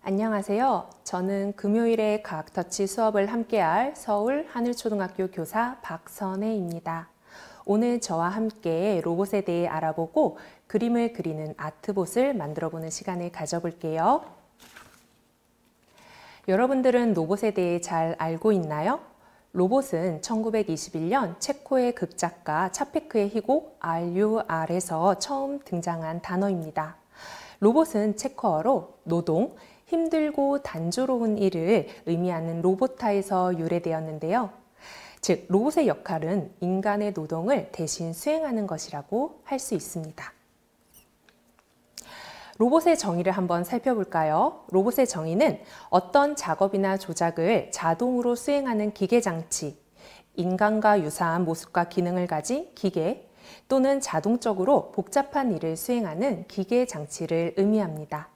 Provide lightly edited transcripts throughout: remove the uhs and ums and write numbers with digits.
안녕하세요. 저는 금요일에 과학터치 수업을 함께할 서울 하늘초등학교 교사 박선혜입니다. 오늘 저와 함께 로봇에 대해 알아보고 그림을 그리는 아트봇을 만들어보는 시간을 가져볼게요. 여러분들은 로봇에 대해 잘 알고 있나요? 로봇은 1921년 체코의 극작가 차페크의 희곡 RUR에서 처음 등장한 단어입니다. 로봇은 체코어로 노동, 힘들고 단조로운 일을 의미하는 로보타에서 유래되었는데요. 즉, 로봇의 역할은 인간의 노동을 대신 수행하는 것이라고 할 수 있습니다. 로봇의 정의를 한번 살펴볼까요? 로봇의 정의는 어떤 작업이나 조작을 자동으로 수행하는 기계장치, 인간과 유사한 모습과 기능을 가진 기계 또는 자동적으로 복잡한 일을 수행하는 기계장치를 의미합니다.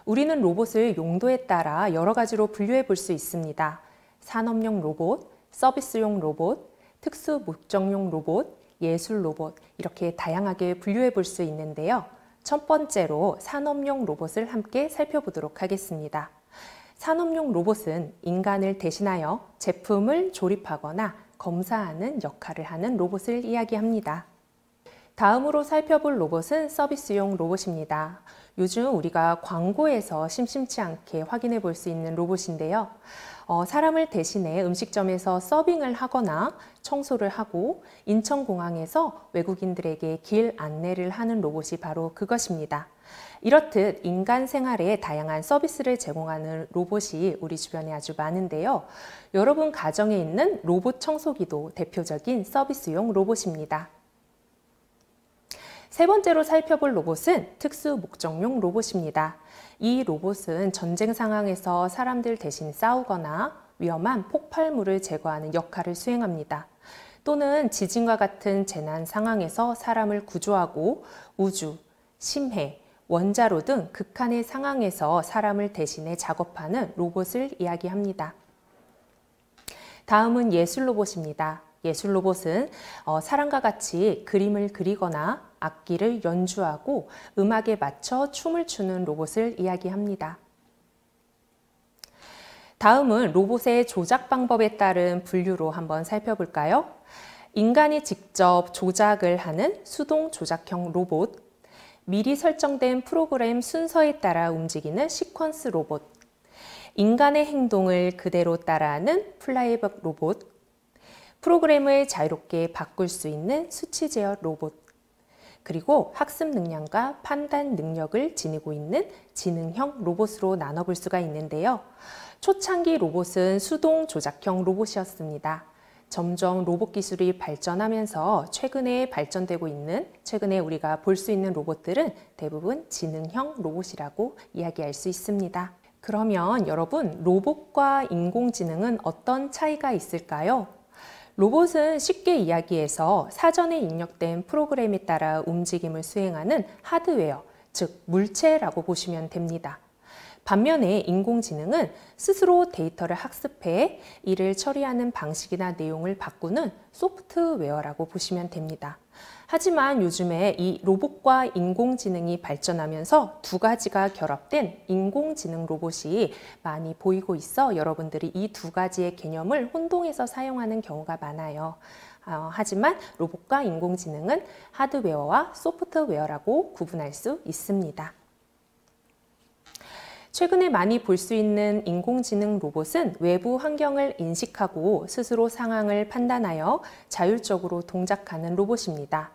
우리는 로봇을 용도에 따라 여러 가지로 분류해 볼 수 있습니다. 산업용 로봇, 서비스용 로봇, 특수 목적용 로봇, 예술 로봇 이렇게 다양하게 분류해 볼 수 있는데요. 첫 번째로 산업용 로봇을 함께 살펴보도록 하겠습니다. 산업용 로봇은 인간을 대신하여 제품을 조립하거나 검사하는 역할을 하는 로봇을 이야기합니다. 다음으로 살펴볼 로봇은 서비스용 로봇입니다. 요즘 우리가 광고에서 심심치 않게 확인해 볼 수 있는 로봇인데요. 사람을 대신해 음식점에서 서빙을 하거나 청소를 하고 인천공항에서 외국인들에게 길 안내를 하는 로봇이 바로 그것입니다. 이렇듯 인간 생활에 다양한 서비스를 제공하는 로봇이 우리 주변에 아주 많은데요. 여러분 가정에 있는 로봇 청소기도 대표적인 서비스용 로봇입니다. 세 번째로 살펴볼 로봇은 특수 목적용 로봇입니다. 이 로봇은 전쟁 상황에서 사람들 대신 싸우거나 위험한 폭발물을 제거하는 역할을 수행합니다. 또는 지진과 같은 재난 상황에서 사람을 구조하고 우주, 심해, 원자로 등 극한의 상황에서 사람을 대신해 작업하는 로봇을 이야기합니다. 다음은 예술 로봇입니다. 예술 로봇은 사람과 같이 그림을 그리거나 악기를 연주하고 음악에 맞춰 춤을 추는 로봇을 이야기합니다. 다음은 로봇의 조작 방법에 따른 분류로 한번 살펴볼까요? 인간이 직접 조작을 하는 수동 조작형 로봇, 미리 설정된 프로그램 순서에 따라 움직이는 시퀀스 로봇, 인간의 행동을 그대로 따라하는 플라이백 로봇, 프로그램을 자유롭게 바꿀 수 있는 수치 제어 로봇, 그리고 학습 능력과 판단 능력을 지니고 있는 지능형 로봇으로 나눠볼 수가 있는데요. 초창기 로봇은 수동 조작형 로봇이었습니다. 점점 로봇 기술이 발전하면서 최근에 발전되고 있는, 최근에 우리가 볼 수 있는 로봇들은 대부분 지능형 로봇이라고 이야기할 수 있습니다. 그러면 여러분, 로봇과 인공지능은 어떤 차이가 있을까요? 로봇은 쉽게 이야기해서 사전에 입력된 프로그램에 따라 움직임을 수행하는 하드웨어, 즉 물체라고 보시면 됩니다. 반면에 인공지능은 스스로 데이터를 학습해 이를 처리하는 방식이나 내용을 바꾸는 소프트웨어라고 보시면 됩니다. 하지만 요즘에 이 로봇과 인공지능이 발전하면서 두 가지가 결합된 인공지능 로봇이 많이 보이고 있어 여러분들이 이 두 가지의 개념을 혼동해서 사용하는 경우가 많아요. 하지만 로봇과 인공지능은 하드웨어와 소프트웨어라고 구분할 수 있습니다. 최근에 많이 볼 수 있는 인공지능 로봇은 외부 환경을 인식하고 스스로 상황을 판단하여 자율적으로 동작하는 로봇입니다.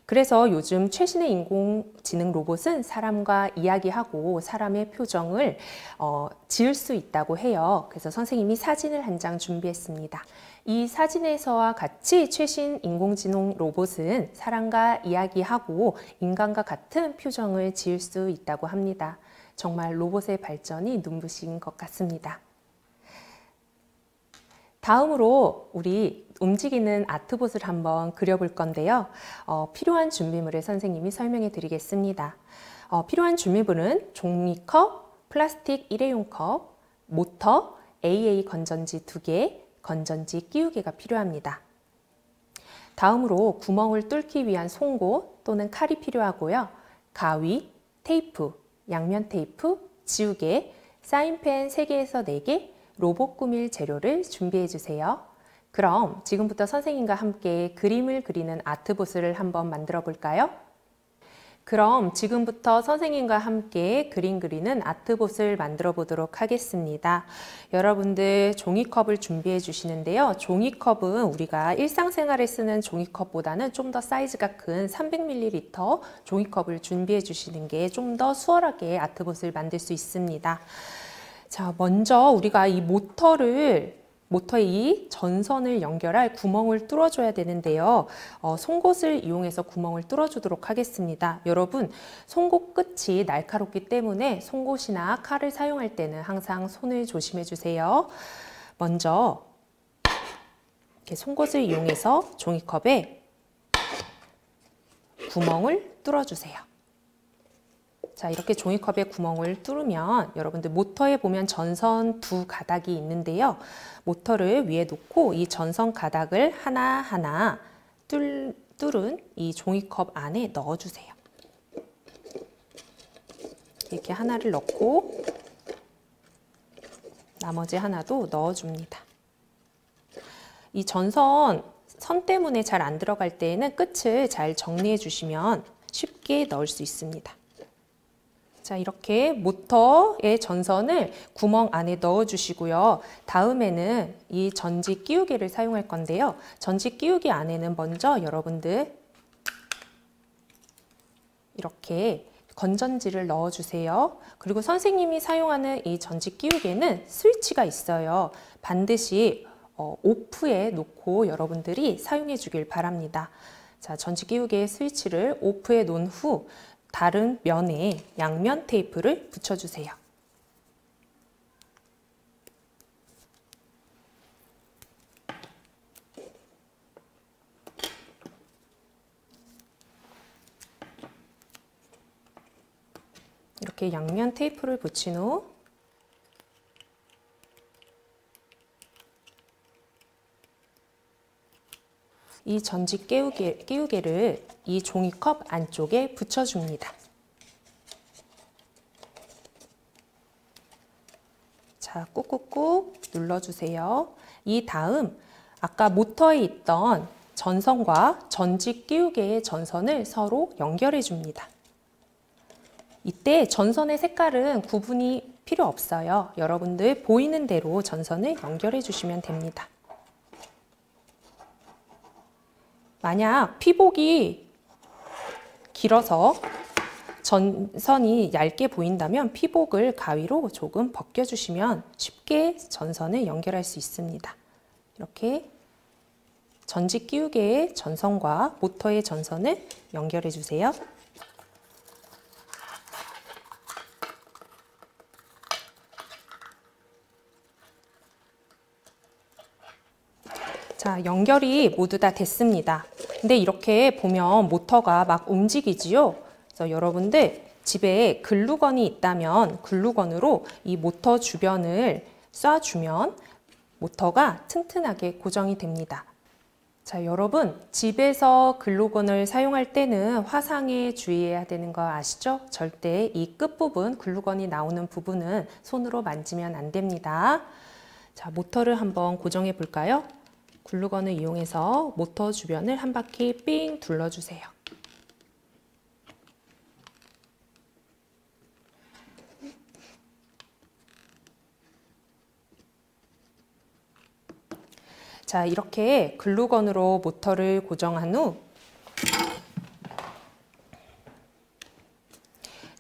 그래서 요즘 최신의 인공지능 로봇은 사람과 이야기하고 사람의 표정을 지을 수 있다고 해요. 그래서 선생님이 사진을 한 장 준비했습니다. 이 사진에서와 같이 최신 인공지능 로봇은 사람과 이야기하고 인간과 같은 표정을 지을 수 있다고 합니다. 정말 로봇의 발전이 눈부신 것 같습니다. 다음으로 우리 움직이는 아트봇을 한번 그려볼 건데요. 필요한 준비물을 선생님이 설명해 드리겠습니다. 필요한 준비물은 종이컵, 플라스틱 일회용 컵, 모터, AA 건전지 2개, 건전지 끼우개가 필요합니다. 다음으로 구멍을 뚫기 위한 송곳 또는 칼이 필요하고요. 가위, 테이프, 양면 테이프, 지우개, 사인펜 3개에서 4개, 로봇 꾸밀 재료를 준비해 주세요. 그럼 지금부터 선생님과 함께 그림을 그리는 아트보스를 한번 만들어 볼까요? 그럼 지금부터 선생님과 함께 그림 그리는 아트봇을 만들어 보도록 하겠습니다. 여러분들 종이컵을 준비해 주시는데요. 종이컵은 우리가 일상생활에 쓰는 종이컵보다는 좀 더 사이즈가 큰 300ml 종이컵을 준비해 주시는 게 좀 더 수월하게 아트봇을 만들 수 있습니다. 자, 먼저 우리가 이 모터의 이 전선을 연결할 구멍을 뚫어줘야 되는데요. 송곳을 이용해서 구멍을 뚫어주도록 하겠습니다. 여러분, 송곳 끝이 날카롭기 때문에 송곳이나 칼을 사용할 때는 항상 손을 조심해 주세요. 먼저 이렇게 송곳을 이용해서 종이컵에 구멍을 뚫어주세요. 자, 이렇게 종이컵에 구멍을 뚫으면 여러분들 모터에 보면 전선 2가닥이 있는데요. 모터를 위에 놓고 이 전선 가닥을 하나하나 뚫은 이 종이컵 안에 넣어주세요. 이렇게 하나를 넣고 나머지 하나도 넣어줍니다. 이 선 때문에 잘 안 들어갈 때에는 끝을 잘 정리해 주시면 쉽게 넣을 수 있습니다. 자, 이렇게 모터의 전선을 구멍 안에 넣어 주시고요. 다음에는 이 전지 끼우개를 사용할 건데요. 전지 끼우개 안에는 먼저 여러분들 이렇게 건전지를 넣어 주세요. 그리고 선생님이 사용하는 이 전지 끼우개는 스위치가 있어요. 반드시 오프에 놓고 여러분들이 사용해 주길 바랍니다. 자, 전지 끼우개의 스위치를 오프에 놓은 후 다른 면에 양면 테이프를 붙여주세요. 이렇게 양면 테이프를 붙인 후 이 전지 끼우개를 이 종이컵 안쪽에 붙여줍니다. 자, 꾹꾹꾹 눌러주세요. 이 다음 아까 모터에 있던 전선과 전지 끼우개의 전선을 서로 연결해 줍니다. 이때 전선의 색깔은 구분이 필요 없어요. 여러분들 보이는 대로 전선을 연결해 주시면 됩니다. 만약 피복이 길어서 전선이 얇게 보인다면 피복을 가위로 조금 벗겨주시면 쉽게 전선을 연결할 수 있습니다. 이렇게 전지 끼우개의 전선과 모터의 전선을 연결해 주세요. 자, 연결이 모두 다 됐습니다. 근데 이렇게 보면 모터가 막 움직이지요? 그래서 여러분들 집에 글루건이 있다면 글루건으로 이 모터 주변을 쏴주면 모터가 튼튼하게 고정이 됩니다. 자, 여러분 집에서 글루건을 사용할 때는 화상에 주의해야 되는 거 아시죠? 절대 이 끝부분, 글루건이 나오는 부분은 손으로 만지면 안 됩니다. 자, 모터를 한번 고정해 볼까요? 글루건을 이용해서 모터 주변을 한 바퀴 삥 둘러주세요. 자, 이렇게 글루건으로 모터를 고정한 후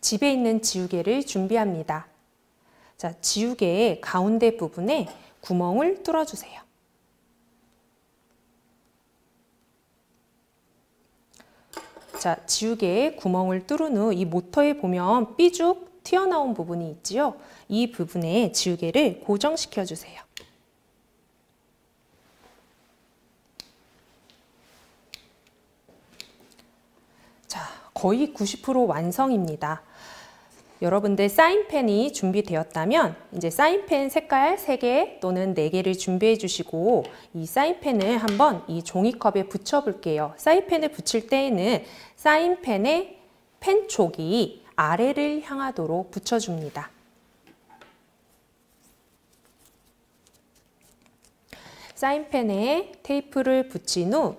집에 있는 지우개를 준비합니다. 자, 지우개의 가운데 부분에 구멍을 뚫어주세요. 자, 지우개에 구멍을 뚫은 후 이 모터에 보면 삐죽 튀어나온 부분이 있지요? 이 부분에 지우개를 고정시켜 주세요. 자, 거의 90% 완성입니다. 여러분들 사인펜이 준비되었다면 이제 사인펜 색깔 3개 또는 4개를 준비해 주시고 이 사인펜을 한번 이 종이컵에 붙여 볼게요. 사인펜을 붙일 때에는 사인펜의 펜 쪽이 아래를 향하도록 붙여줍니다. 사인펜에 테이프를 붙인 후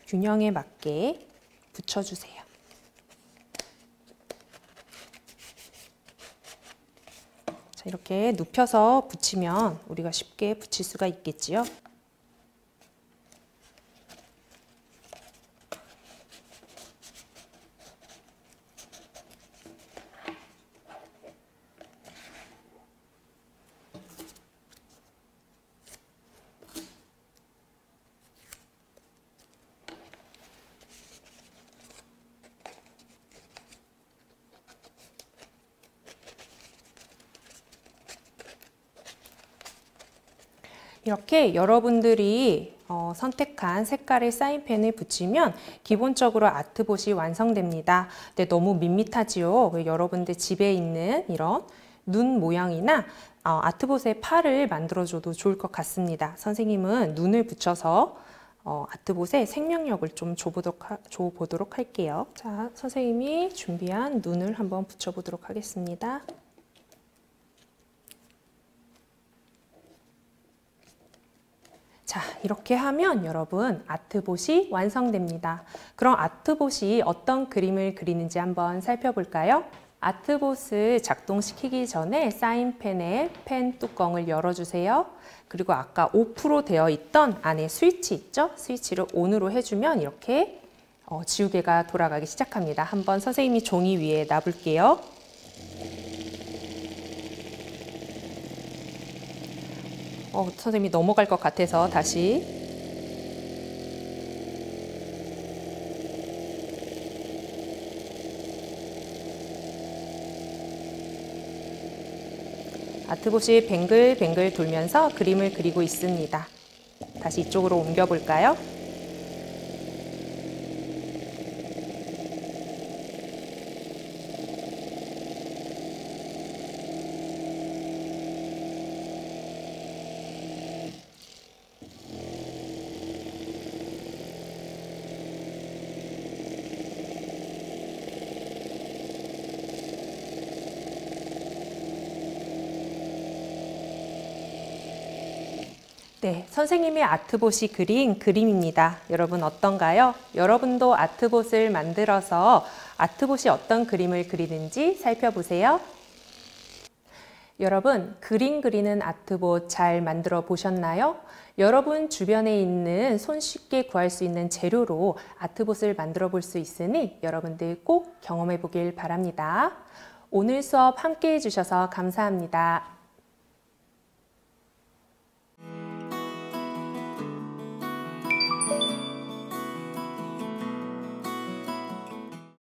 균형에 맞게 붙여주세요. 자, 이렇게 눕혀서 붙이면 우리가 쉽게 붙일 수가 있겠지요. 이렇게 여러분들이 선택한 색깔의 사인펜을 붙이면 기본적으로 아트봇이 완성됩니다. 근데 너무 밋밋하지요. 여러분들 집에 있는 이런 눈 모양이나 아트봇의 팔을 만들어줘도 좋을 것 같습니다. 선생님은 눈을 붙여서 아트봇에 생명력을 좀 줘보도록 할게요. 자, 선생님이 준비한 눈을 한번 붙여보도록 하겠습니다. 자, 이렇게 하면 여러분 아트봇이 완성됩니다. 그럼 아트봇이 어떤 그림을 그리는지 한번 살펴볼까요? 아트봇을 작동시키기 전에 사인펜의 펜 뚜껑을 열어주세요. 그리고 아까 오프로 되어 있던 안에 스위치 있죠? 스위치를 온으로 해주면 이렇게 지우개가 돌아가기 시작합니다. 한번 선생님이 종이 위에 놔볼게요. 선생님이 넘어갈 것 같아서 다시. 아트봇이 뱅글뱅글 돌면서 그림을 그리고 있습니다. 다시 이쪽으로 옮겨볼까요? 네, 선생님의 아트봇이 그린 그림입니다. 여러분 어떤가요? 여러분도 아트봇을 만들어서 아트봇이 어떤 그림을 그리는지 살펴보세요. 여러분, 그림 그리는 아트봇 잘 만들어 보셨나요? 여러분 주변에 있는 손쉽게 구할 수 있는 재료로 아트봇을 만들어 볼 수 있으니 여러분들 꼭 경험해 보길 바랍니다. 오늘 수업 함께 해주셔서 감사합니다.